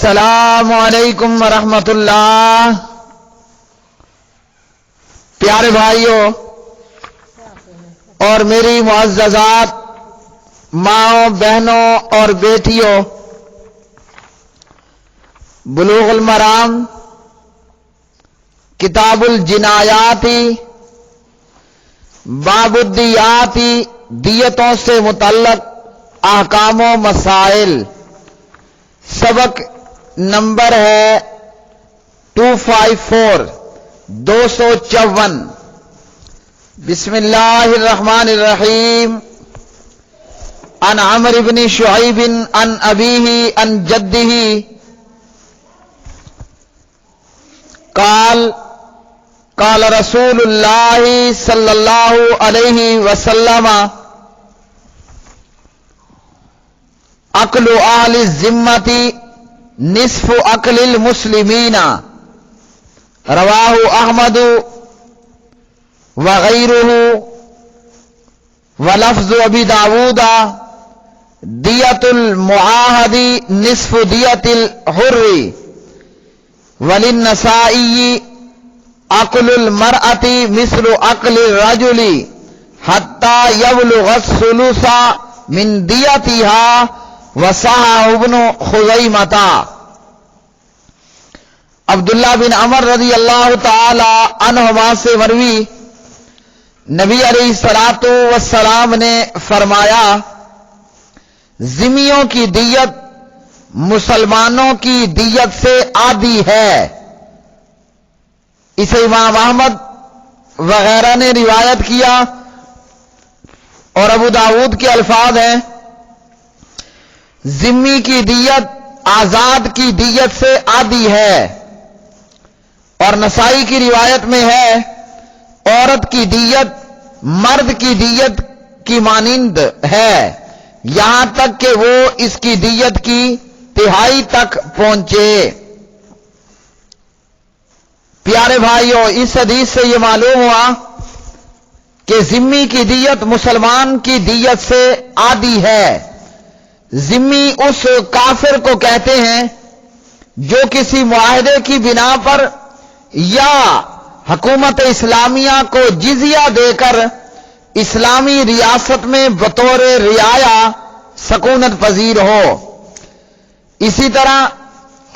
السلام علیکم ورحمۃ اللہ۔ پیارے بھائیوں اور میری معززات ماؤں بہنوں اور بیٹیوں، بلوغ المرام کتاب الجنایاتی باب الدیاتی دیتوں سے متعلق احکام و مسائل، سبق نمبر ہے 254 254۔ بسم اللہ الرحمن الرحیم۔ عن عمرو بن شعیب عن ابیہ عن جدہ قال قال رسول اللہ صلی اللہ علیہ وسلم اکل اہل الذمۃ نصف اکل المسلمین، رواہ احمد وغیرہ ولفظ ابی داود دیت المعاہد نصف دیت الحر، وللنسائی اکل المرأة مثل اکل الرجل حتی یبلغ الثلث من دیتها، وصححہ ابن خزیمہ۔ عبداللہ بن عمر رضی اللہ تعالی عنہما سے مروی، نبی علیہ الصلوۃ والسلام نے فرمایا، ذمیوں کی دیت مسلمانوں کی دیت سے آدھی ہے۔ اسے امام احمد وغیرہ نے روایت کیا اور ابو داود کے الفاظ ہیں، ذمی کی دیت آزاد کی دیت سے آدھی ہے، اور نسائی کی روایت میں ہے، عورت کی دیت مرد کی دیت کی مانند ہے، یہاں تک کہ وہ اس کی دیت کی تہائی تک پہنچے۔ پیارے بھائیوں، اس حدیث سے یہ معلوم ہوا کہ ذمی کی دیت مسلمان کی دیت سے آدھی ہے۔ ذمی اس کافر کو کہتے ہیں جو کسی معاہدے کی بنا پر یا حکومت اسلامیہ کو جزیہ دے کر اسلامی ریاست میں بطور رعایا سکونت پذیر ہو۔ اسی طرح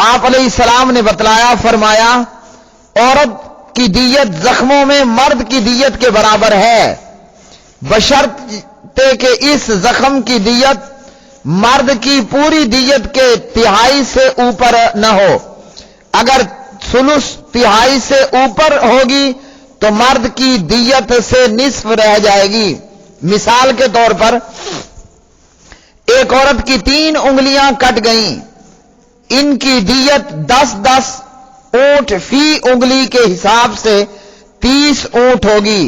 آپ علیہ السلام نے بتلایا، فرمایا، عورت کی دیت زخموں میں مرد کی دیت کے برابر ہے، بشرطے کہ اس زخم کی دیت مرد کی پوری دیت کے تہائی سے اوپر نہ ہو۔ اگر ثلث تہائی سے اوپر ہوگی تو مرد کی دیت سے نصف رہ جائے گی۔ مثال کے طور پر ایک عورت کی 3 انگلیاں کٹ گئیں، ان کی دیت 10 اونٹ فی انگلی کے حساب سے 30 اونٹ ہوگی،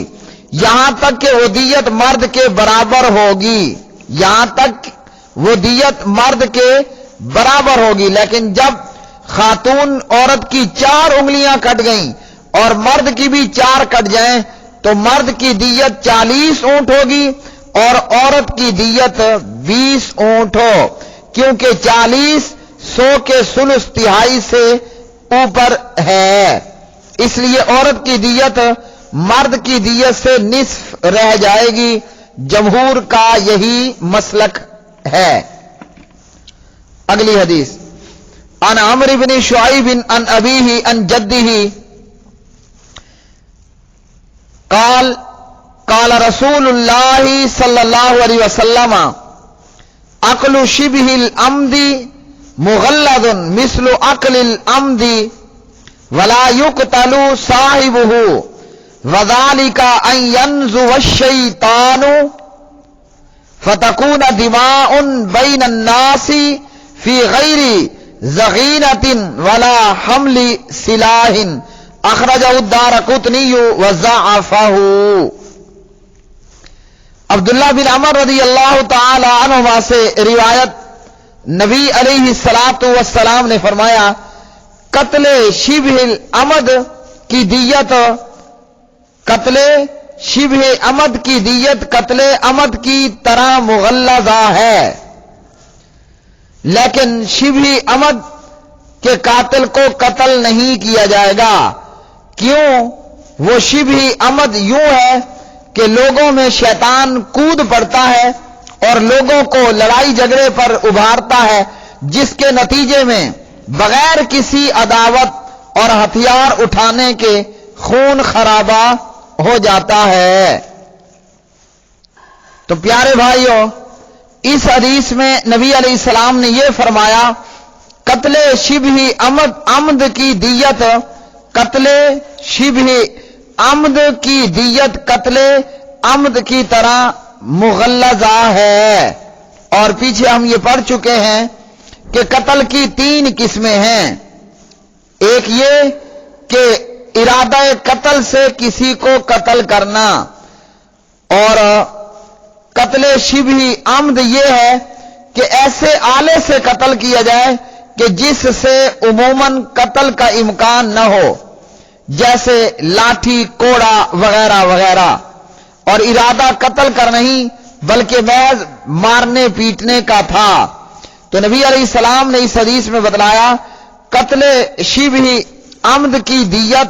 یہاں تک کہ وہ دیت مرد کے برابر ہوگی، یہاں تک وہ دیت مرد کے برابر ہوگی۔ لیکن جب خاتون عورت کی 4 انگلیاں کٹ گئیں اور مرد کی بھی 4 کٹ جائیں تو مرد کی دیت 40 اونٹ ہوگی اور عورت کی دیت 20 اونٹ ہو، کیونکہ 40 100 کے ثلث تہائی سے اوپر ہے، اس لیے عورت کی دیت مرد کی دیت سے نصف رہ جائے گی۔ جمہور کا یہی مسلک ہے۔ اگلی حدیث، عن عمرو بن شعیب عن ابیہ عن جدہ قال قال رسول اللہ صلی اللہ علیہ وسلم اکل شبہ العمد مغلظ مثل اکل العمد ولا يقتل صاحبہ وذلك ان ينزغ الشیطان فتكون دماء بين الناس في غير زغینة ولا حمل سلاح، اخرجہ الدارقطنی وضعفہ۔ عبداللہ بن عمر رضی اللہ تعالی عنہما سے روایت، نبی علیہ الصلوۃ والسلام نے فرمایا، قتل شبہ العمد کی دیت، قتل شبہ عمد کی دیت قتل عمد کی طرح مغلظہ ہے، لیکن شبہ عمد کہ قاتل کو قتل نہیں کیا جائے گا۔ کیوں؟ وہ شبہ عمد یوں ہے کہ لوگوں میں شیطان کود پڑتا ہے اور لوگوں کو لڑائی جھگڑے پر ابھارتا ہے، جس کے نتیجے میں بغیر کسی عداوت اور ہتھیار اٹھانے کے خون خرابہ ہو جاتا ہے۔ تو پیارے بھائیوں، اس حدیث میں نبی علیہ السلام نے یہ فرمایا، قتل شبہ عمد کی دیت، قتل شبہ عمد کی دیت قتل عمد کی طرح مغلظہ ہے۔ اور پیچھے ہم یہ پڑھ چکے ہیں کہ قتل کی 3 قسمیں ہیں۔ ایک یہ کہ ارادہ قتل سے کسی کو قتل کرنا، اور قتل شبہ عمد یہ ہے کہ ایسے آلے سے قتل کیا جائے کہ جس سے عموماً قتل کا امکان نہ ہو، جیسے لاٹھی، کوڑا وغیرہ وغیرہ، اور ارادہ قتل کر نہیں بلکہ محض مارنے پیٹنے کا تھا۔ تو نبی علیہ السلام نے اس حدیث میں بتلایا قتل شبہ عمد کی دیت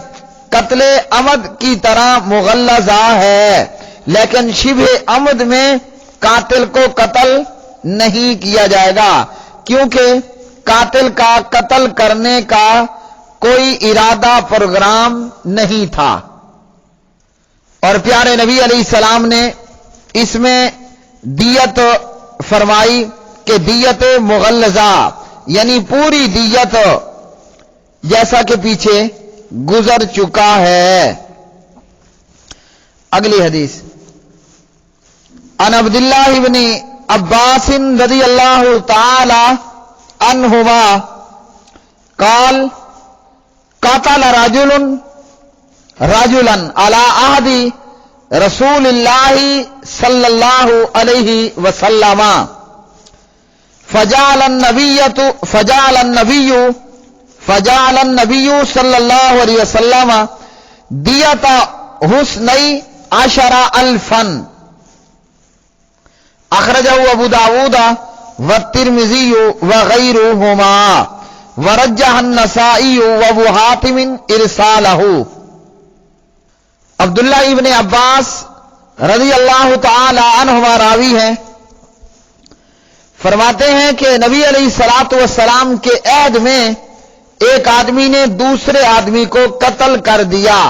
قتل عمد کی طرح مغلظہ ہے، لیکن شبہ عمد میں قاتل کو قتل نہیں کیا جائے گا، کیونکہ قاتل کا قتل کرنے کا کوئی ارادہ پروگرام نہیں تھا۔ اور پیارے نبی علیہ السلام نے اس میں دیت فرمائی کہ دیت مغلظہ، یعنی پوری دیت، جیسا کہ پیچھے گزر چکا ہے۔ اگلی حدیث، عن عبداللہ ابن عباس رضی اللہ تعالی عنہما قال قاتل رجل رجلا على عهد رسول الله صلی اللہ علیہ وسلم فجعل النبی صلی اللہ علیہ وسلم دیت حسنی 10,000 اخرجہ ابو داود والترمذی وغیرہما ورجح النسائی وابو حاتم ارسالہ۔ عبداللہ ابن عباس رضی اللہ تعالی عنہما راوی ہیں، فرماتے ہیں کہ نبی علیہ الصلوۃ والسلام کے عہد میں ایک آدمی نے دوسرے آدمی کو قتل کر دیا،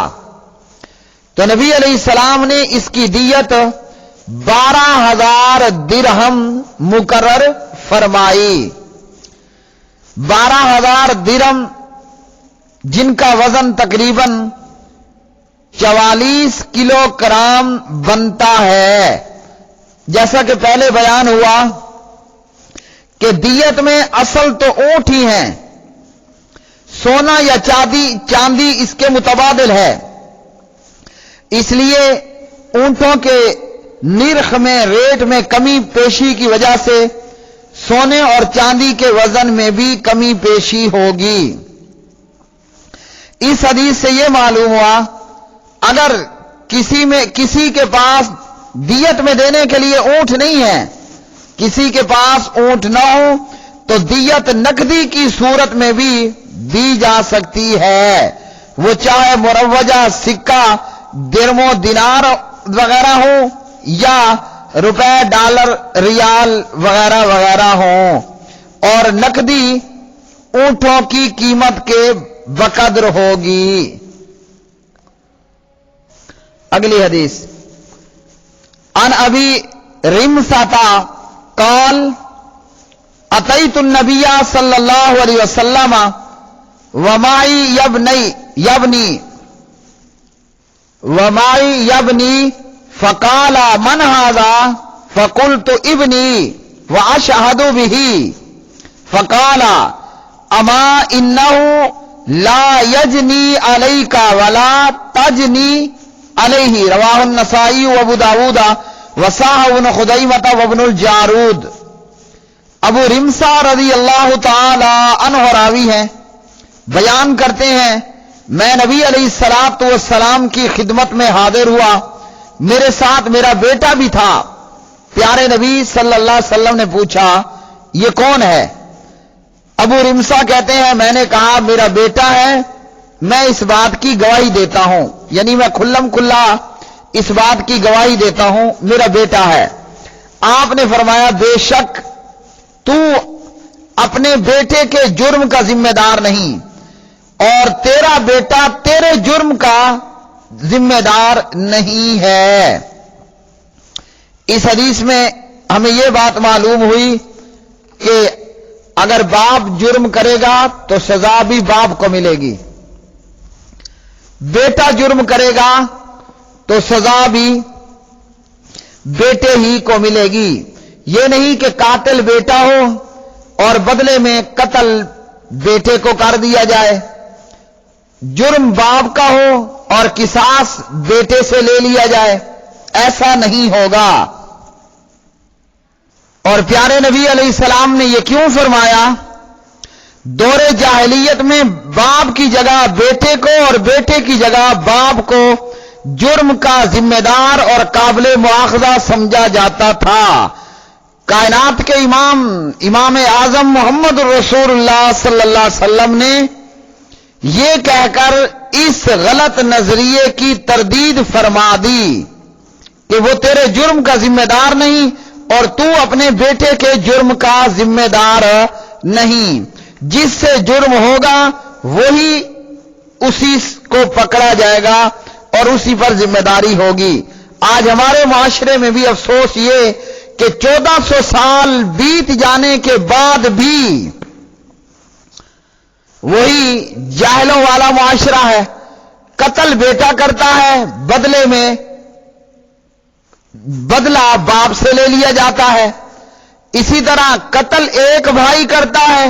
تو نبی علیہ السلام نے اس کی دیت 12,000 درہم مقرر فرمائی۔ 12,000 درہم، جن کا وزن تقریباً 44 کلو گرام بنتا ہے۔ جیسا کہ پہلے بیان ہوا کہ دیت میں اصل تو اونٹ ہی ہیں، سونا یا چاندی اس کے متبادل ہے، اس لیے اونٹوں کے نرخ میں، ریٹ میں کمی پیشی کی وجہ سے سونے اور چاندی کے وزن میں بھی کمی پیشی ہوگی۔ اس حدیث سے یہ معلوم ہوا اگر کسی کے پاس دیت میں دینے کے لیے اونٹ نہیں ہے، کسی کے پاس اونٹ نہ ہو تو دیت نقدی کی صورت میں بھی دی جا سکتی ہے، وہ چاہے مروجہ سکہ، درم و دینار وغیرہ ہو یا روپے، ڈالر، ریال وغیرہ وغیرہ ہوں، اور نقدی اونٹوں کی قیمت کے بقدر ہوگی۔ اگلی حدیث، عن ابی رمسہ قال اتیت النبی صلی اللہ علیہ وسلم ومعی یبنی فقال من هذا فقلت ابنی واشهد به فقال اما انه لا یجنی علیک ولا تجنی علیہ، رواہ النسائی وابو داود وصححہ ابن خزیمہ وابن الجارود۔ ابو رمسہ رضی اللہ تعالی عنہ راوی ہیں، بیان کرتے ہیں میں نبی علیہ الصلوۃ والسلام کی خدمت میں حاضر ہوا، میرے ساتھ میرا بیٹا بھی تھا۔ پیارے نبی صلی اللہ علیہ وسلم نے پوچھا یہ کون ہے؟ ابو رمسا کہتے ہیں میں نے کہا میرا بیٹا ہے، میں اس بات کی گواہی دیتا ہوں، یعنی میں کھلم کھلا اس بات کی گواہی دیتا ہوں میرا بیٹا ہے۔ آپ نے فرمایا بے شک تو اپنے بیٹے کے جرم کا ذمہ دار نہیں، اور تیرا بیٹا تیرے جرم کا ذمہ دار نہیں ہے۔ اس حدیث میں ہمیں یہ بات معلوم ہوئی کہ اگر باپ جرم کرے گا تو سزا بھی باپ کو ملے گی، بیٹا جرم کرے گا تو سزا بھی بیٹے ہی کو ملے گی۔ یہ نہیں کہ قاتل بیٹا ہو اور بدلے میں قتل بیٹے کو کر دیا جائے، جرم باپ کا ہو اور قصاص بیٹے سے لے لیا جائے، ایسا نہیں ہوگا۔ اور پیارے نبی علیہ السلام نے یہ کیوں فرمایا؟ دور جاہلیت میں باپ کی جگہ بیٹے کو اور بیٹے کی جگہ باپ کو جرم کا ذمہ دار اور قابل مواخذہ سمجھا جاتا تھا۔ کائنات کے امام اعظم محمد رسول اللہ صلی اللہ علیہ وسلم نے یہ کہہ کر اس غلط نظریے کی تردید فرما دی کہ وہ تیرے جرم کا ذمہ دار نہیں اور تو اپنے بیٹے کے جرم کا ذمہ دار نہیں، جس سے جرم ہوگا وہی اسی کو پکڑا جائے گا اور اسی پر ذمہ داری ہوگی۔ آج ہمارے معاشرے میں بھی افسوس یہ کہ 1400 سال بیت جانے کے بعد بھی وہی جاہلوں والا معاشرہ ہے۔ قتل بیٹا کرتا ہے، بدلے میں بدلہ باپ سے لے لیا جاتا ہے۔ اسی طرح قتل ایک بھائی کرتا ہے،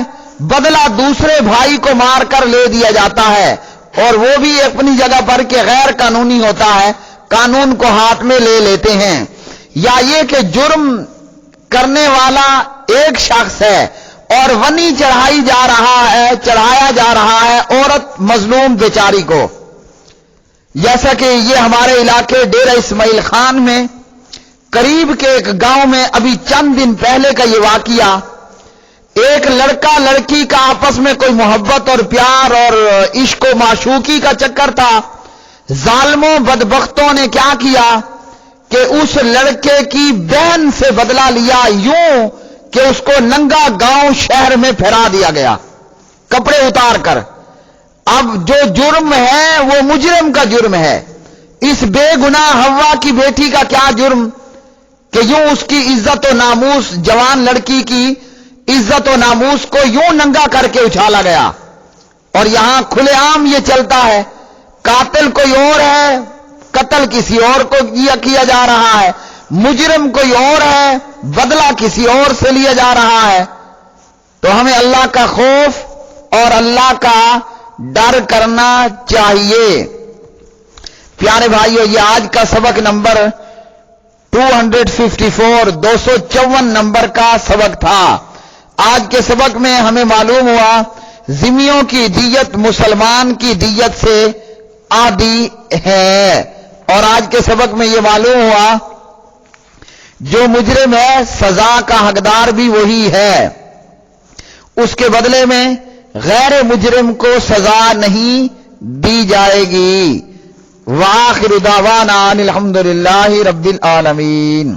بدلہ دوسرے بھائی کو مار کر لے دیا جاتا ہے، اور وہ بھی اپنی جگہ پر کہ غیر قانونی ہوتا ہے، قانون کو ہاتھ میں لے لیتے ہیں۔ یا یہ کہ جرم کرنے والا ایک شخص ہے اور ونی چڑھایا جا رہا ہے عورت مظلوم بیچاری کو، جیسا کہ یہ ہمارے علاقے ڈیرہ اسماعیل خان میں قریب کے ایک گاؤں میں ابھی چند دن پہلے کا یہ واقعہ، ایک لڑکا لڑکی کا آپس میں کوئی محبت اور پیار اور عشق و معشوقی کا چکر تھا۔ ظالموں بدبختوں نے کیا کیا کہ اس لڑکے کی بہن سے بدلہ لیا، یوں کہ اس کو ننگا گاؤں شہر میں پھیلا دیا گیا کپڑے اتار کر۔ اب جو جرم ہے وہ مجرم کا جرم ہے۔ اس بے گناہ حوا کی بیٹی کا کیا جرم کہ یوں اس کی عزت و ناموس، جوان لڑکی کی عزت و ناموس کو یوں ننگا کر کے اچھالا گیا۔ اور یہاں کھلے عام یہ چلتا ہے، قاتل کوئی اور ہے، قتل کسی اور کو کیا جا رہا ہے، مجرم کوئی اور ہے، بدلہ کسی اور سے لیا جا رہا ہے۔ تو ہمیں اللہ کا خوف اور اللہ کا ڈر کرنا چاہیے۔ پیارے بھائیو، یہ آج کا سبق نمبر 254 254 نمبر کا سبق تھا۔ آج کے سبق میں ہمیں معلوم ہوا ذمیوں کی دیت مسلمان کی دیت سے آدھی ہے، اور آج کے سبق میں یہ معلوم ہوا جو مجرم ہے سزا کا حقدار بھی وہی ہے، اس کے بدلے میں غیر مجرم کو سزا نہیں دی جائے گی۔ وآخر دعوانا ان الحمدللہ رب العالمین۔